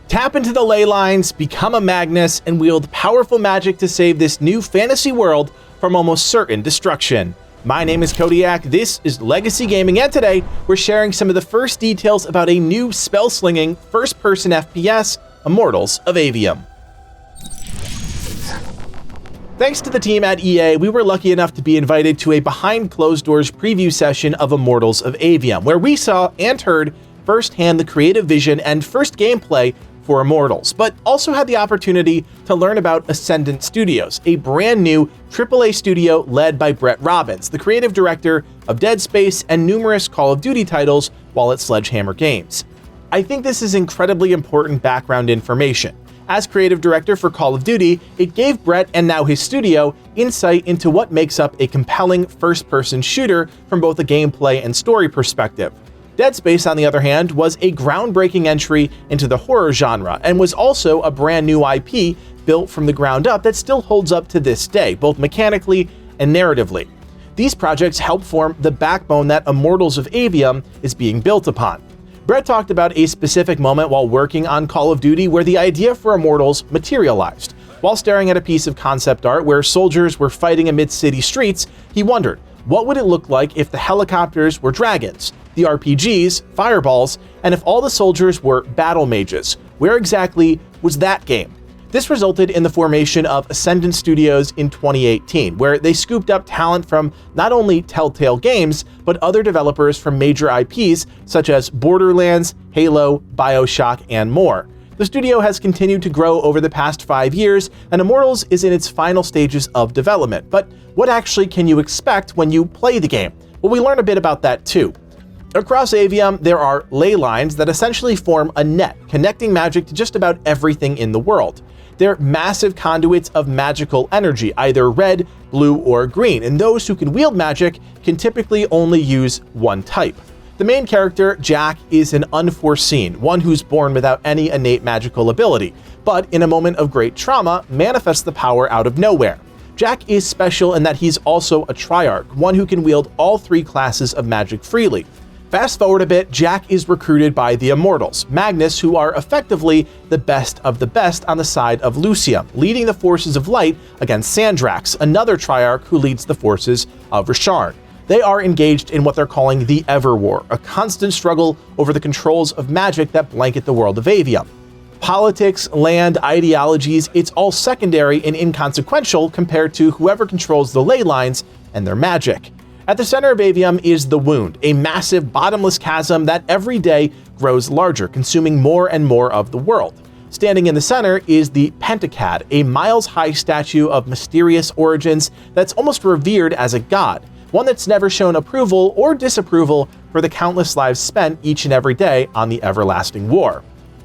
Tap into the ley lines, become a Magnus, and wield powerful magic to save this new fantasy world from almost certain destruction. My name is Kodiak, this is Legacy Gaming, and today we're sharing some of the first details about a new spell-slinging, first-person FPS, Immortals of Aveum. Thanks to the team at EA, we were lucky enough to be invited to a behind-closed-doors preview session of Immortals of Aveum, where we saw and heard firsthand the creative vision and first gameplay for Immortals, but also had the opportunity to learn about Ascendant Studios, a brand new AAA studio led by Brett Robbins, the creative director of Dead Space and numerous Call of Duty titles while at Sledgehammer Games. I think this is incredibly important background information. As creative director for Call of Duty, it gave Brett and now his studio insight into what makes up a compelling first-person shooter from both a gameplay and story perspective. Dead Space, on the other hand, was a groundbreaking entry into the horror genre and was also a brand new IP built from the ground up that still holds up to this day, both mechanically and narratively. These projects help form the backbone that Immortals of Aveum is being built upon. Brett talked about a specific moment while working on Call of Duty where the idea for Immortals materialized. While staring at a piece of concept art where soldiers were fighting amid city streets, he wondered, what would it look like if the helicopters were dragons, the RPGs, fireballs, and if all the soldiers were battle mages? Where exactly was that game? This resulted in the formation of Ascendant Studios in 2018, where they scooped up talent from not only Telltale Games, but other developers from major IPs such as Borderlands, Halo, BioShock, and more. The studio has continued to grow over the past 5 years, and Immortals is in its final stages of development. But what actually can you expect when you play the game? Well, we learn a bit about that too. Across Aveum, there are ley lines that essentially form a net, connecting magic to just about everything in the world. They're massive conduits of magical energy, either red, blue, or green, and those who can wield magic can typically only use one type. The main character, Jack, is an unforeseen, one who's born without any innate magical ability, but in a moment of great trauma, manifests the power out of nowhere. Jack is special in that he's also a triarch, one who can wield all three classes of magic freely. Fast forward a bit, Jack is recruited by the Immortals, Magnus, who are effectively the best of the best on the side of Lucium, leading the forces of light against Sandrax, another triarch who leads the forces of Risharn. They are engaged in what they're calling the Ever War, a constant struggle over the controls of magic that blanket the world of Aveum. Politics, land, ideologies, it's all secondary and inconsequential compared to whoever controls the ley lines and their magic. At the center of Aveum is the Wound, a massive bottomless chasm that every day grows larger, consuming more and more of the world. Standing in the center is the Pentacad, a miles-high statue of mysterious origins that's almost revered as a god, one that's never shown approval or disapproval for the countless lives spent each and every day on the everlasting war.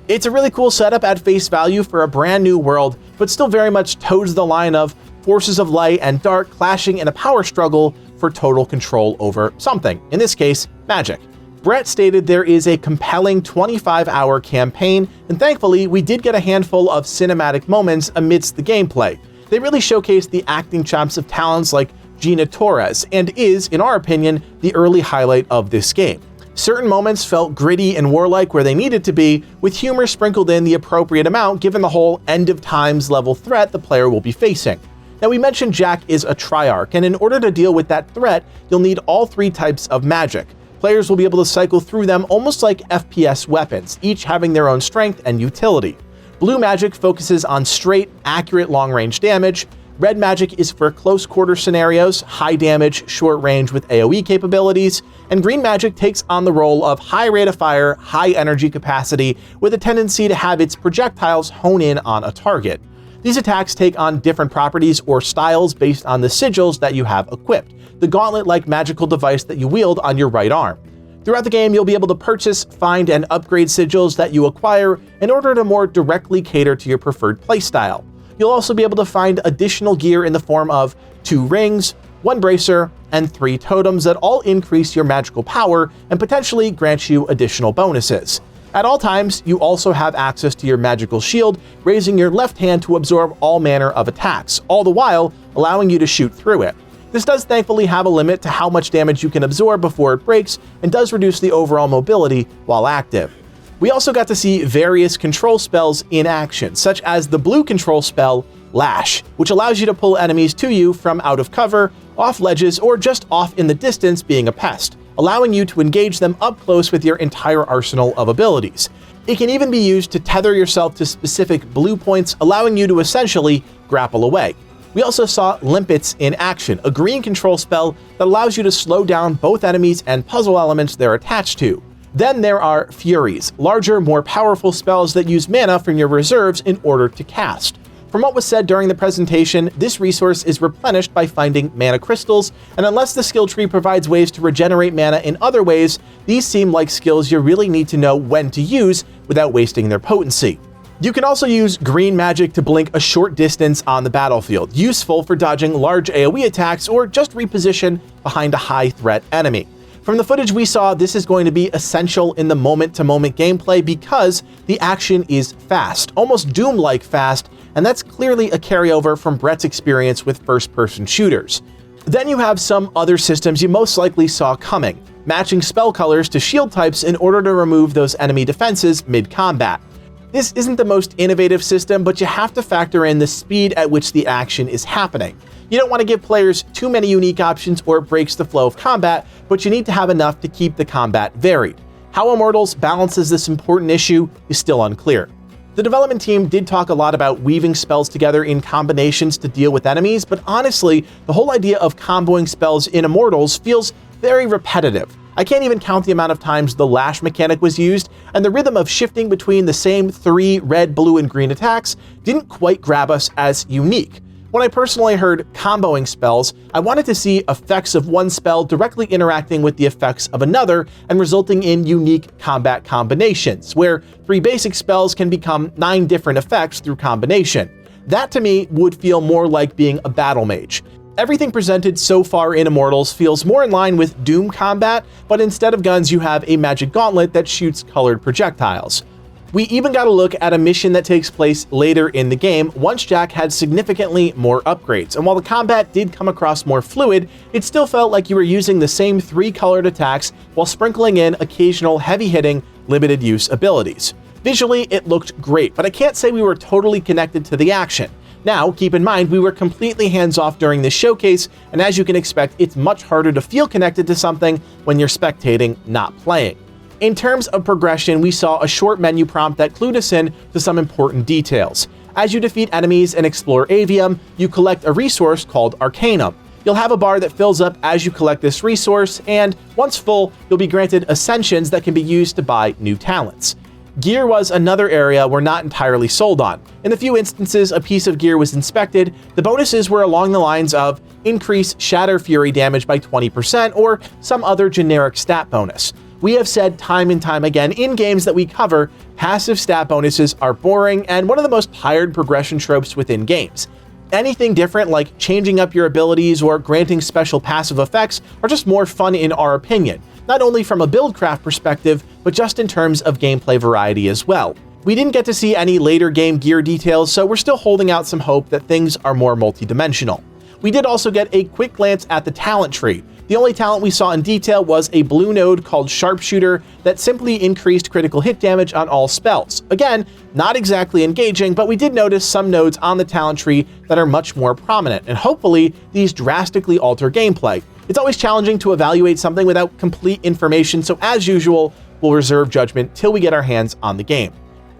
It's a really cool setup at face value for a brand new world, but still very much toes the line of forces of light and dark clashing in a power struggle for total control over something, in this case, magic. Brett stated there is a compelling 25-hour campaign, and thankfully we did get a handful of cinematic moments amidst the gameplay. They really showcased the acting chops of talents like Gina Torres, and is, in our opinion, the early highlight of this game. Certain moments felt gritty and warlike where they needed to be, with humor sprinkled in the appropriate amount given the whole end-of-times level threat the player will be facing. Now, we mentioned Jack is a triarch, and in order to deal with that threat, you'll need all three types of magic. Players will be able to cycle through them almost like FPS weapons, each having their own strength and utility. Blue magic focuses on straight, accurate long-range damage. Red magic is for close quarter scenarios, high damage, short range with AoE capabilities, and green magic takes on the role of high rate of fire, high energy capacity, with a tendency to have its projectiles hone in on a target. These attacks take on different properties or styles based on the sigils that you have equipped, the gauntlet-like magical device that you wield on your right arm. Throughout the game, you'll be able to purchase, find, and upgrade sigils that you acquire in order to more directly cater to your preferred playstyle. You'll also be able to find additional gear in the form of 2 rings, 1 bracer, and 3 totems that all increase your magical power and potentially grant you additional bonuses. At all times, you also have access to your magical shield, raising your left hand to absorb all manner of attacks, all the while allowing you to shoot through it. This does thankfully have a limit to how much damage you can absorb before it breaks, and does reduce the overall mobility while active. We also got to see various control spells in action, such as the blue control spell, Lash, which allows you to pull enemies to you from out of cover, off ledges, or just off in the distance being a pest, allowing you to engage them up close with your entire arsenal of abilities. It can even be used to tether yourself to specific blue points, allowing you to essentially grapple away. We also saw Limpets in action, a green control spell that allows you to slow down both enemies and puzzle elements they're attached to. Then there are Furies, larger, more powerful spells that use mana from your reserves in order to cast. From what was said during the presentation, this resource is replenished by finding mana crystals, and unless the skill tree provides ways to regenerate mana in other ways, these seem like skills you really need to know when to use without wasting their potency. You can also use green magic to blink a short distance on the battlefield, useful for dodging large AoE attacks or just reposition behind a high-threat enemy. From the footage we saw, this is going to be essential in the moment-to-moment gameplay because the action is fast, almost Doom-like fast, and that's clearly a carryover from Brett's experience with first-person shooters. Then you have some other systems you most likely saw coming, matching spell colors to shield types in order to remove those enemy defenses mid-combat. This isn't the most innovative system, but you have to factor in the speed at which the action is happening. You don't want to give players too many unique options or it breaks the flow of combat, but you need to have enough to keep the combat varied. How Immortals balances this important issue is still unclear. The development team did talk a lot about weaving spells together in combinations to deal with enemies, but honestly, the whole idea of comboing spells in Immortals feels very repetitive. I can't even count the amount of times the Lash mechanic was used, and the rhythm of shifting between the same 3 red, blue, and green attacks didn't quite grab us as unique. When I personally heard comboing spells, I wanted to see effects of one spell directly interacting with the effects of another and resulting in unique combat combinations, where 3 basic spells can become 9 different effects through combination. That to me would feel more like being a battle mage. Everything presented so far in Immortals feels more in line with Doom combat, but instead of guns you have a magic gauntlet that shoots colored projectiles. We even got a look at a mission that takes place later in the game once Jack had significantly more upgrades, and while the combat did come across more fluid, it still felt like you were using the same 3 colored attacks while sprinkling in occasional heavy-hitting, limited-use abilities. Visually, it looked great, but I can't say we were totally connected to the action. Now, keep in mind, we were completely hands-off during this showcase, and as you can expect, it's much harder to feel connected to something when you're spectating, not playing. In terms of progression, we saw a short menu prompt that clued us in to some important details. As you defeat enemies and explore Aveum, you collect a resource called Arcanum. You'll have a bar that fills up as you collect this resource, and once full, you'll be granted ascensions that can be used to buy new talents. Gear was another area we're not entirely sold on. In the few instances a piece of gear was inspected, the bonuses were along the lines of increase Shatter Fury damage by 20% or some other generic stat bonus. We have said time and time again in games that we cover, passive stat bonuses are boring and one of the most tired progression tropes within games. Anything different, like changing up your abilities or granting special passive effects, are just more fun in our opinion, not only from a buildcraft perspective, but just in terms of gameplay variety as well. We didn't get to see any later game gear details, so we're still holding out some hope that things are more multidimensional. We did also get a quick glance at the talent tree. The only talent we saw in detail was a blue node called Sharpshooter that simply increased critical hit damage on all spells. Again, not exactly engaging, but we did notice some nodes on the talent tree that are much more prominent, and hopefully these drastically alter gameplay. It's always challenging to evaluate something without complete information, so as usual, we'll reserve judgment till we get our hands on the game.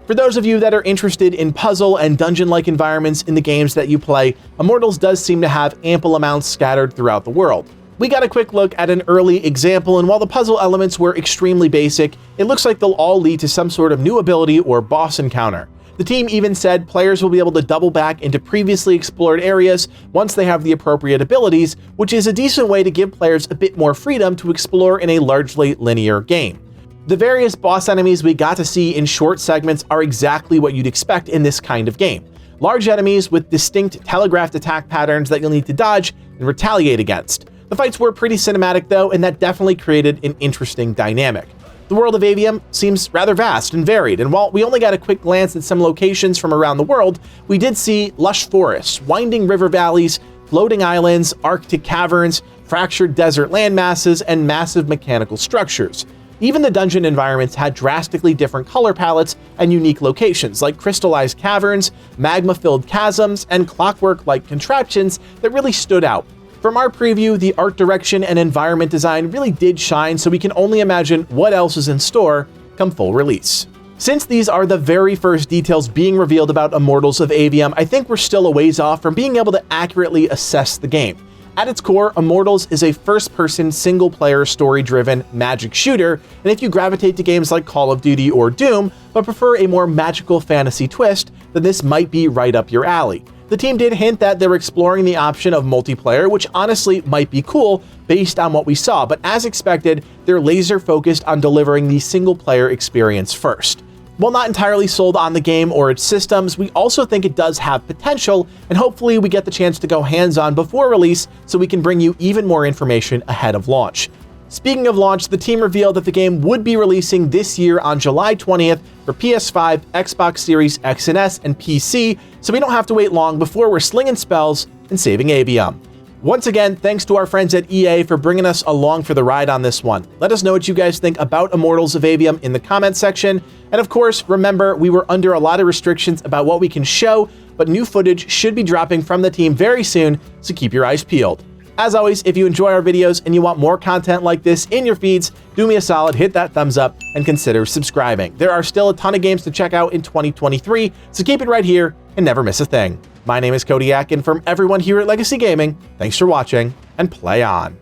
For those of you that are interested in puzzle and dungeon-like environments in the games that you play, Immortals does seem to have ample amounts scattered throughout the world. We got a quick look at an early example, and while the puzzle elements were extremely basic, it looks like they'll all lead to some sort of new ability or boss encounter. The team even said players will be able to double back into previously explored areas once they have the appropriate abilities, which is a decent way to give players a bit more freedom to explore in a largely linear game. The various boss enemies we got to see in short segments are exactly what you'd expect in this kind of game. Large enemies with distinct telegraphed attack patterns that you'll need to dodge and retaliate against. The fights were pretty cinematic though, and that definitely created an interesting dynamic. The world of Aveum seems rather vast and varied, and while we only got a quick glance at some locations from around the world, we did see lush forests, winding river valleys, floating islands, arctic caverns, fractured desert landmasses, and massive mechanical structures. Even the dungeon environments had drastically different color palettes and unique locations, like crystallized caverns, magma-filled chasms, and clockwork-like contraptions that really stood out. From our preview, the art direction and environment design really did shine, so we can only imagine what else is in store come full release. Since these are the very first details being revealed about Immortals of Aveum, I think we're still a ways off from being able to accurately assess the game. At its core, Immortals is a first-person, single-player, story-driven magic shooter, and if you gravitate to games like Call of Duty or Doom, but prefer a more magical fantasy twist, then this might be right up your alley. The team did hint that they're exploring the option of multiplayer, which honestly might be cool based on what we saw, but as expected, they're laser-focused on delivering the single-player experience first. While not entirely sold on the game or its systems, we also think it does have potential, and hopefully we get the chance to go hands-on before release so we can bring you even more information ahead of launch. Speaking of launch, the team revealed that the game would be releasing this year on July 20th for PS5, Xbox Series X and S, and PC, so we don't have to wait long before we're slinging spells and saving Aveum. Once again, thanks to our friends at EA for bringing us along for the ride on this one. Let us know what you guys think about Immortals of Aveum in the comments section. And of course, remember, we were under a lot of restrictions about what we can show, but new footage should be dropping from the team very soon, so keep your eyes peeled. As always, if you enjoy our videos and you want more content like this in your feeds, do me a solid, hit that thumbs up, and consider subscribing. There are still a ton of games to check out in 2023, so keep it right here and never miss a thing. My name is Kodiak, and from everyone here at Legacy Gaming, thanks for watching, and play on.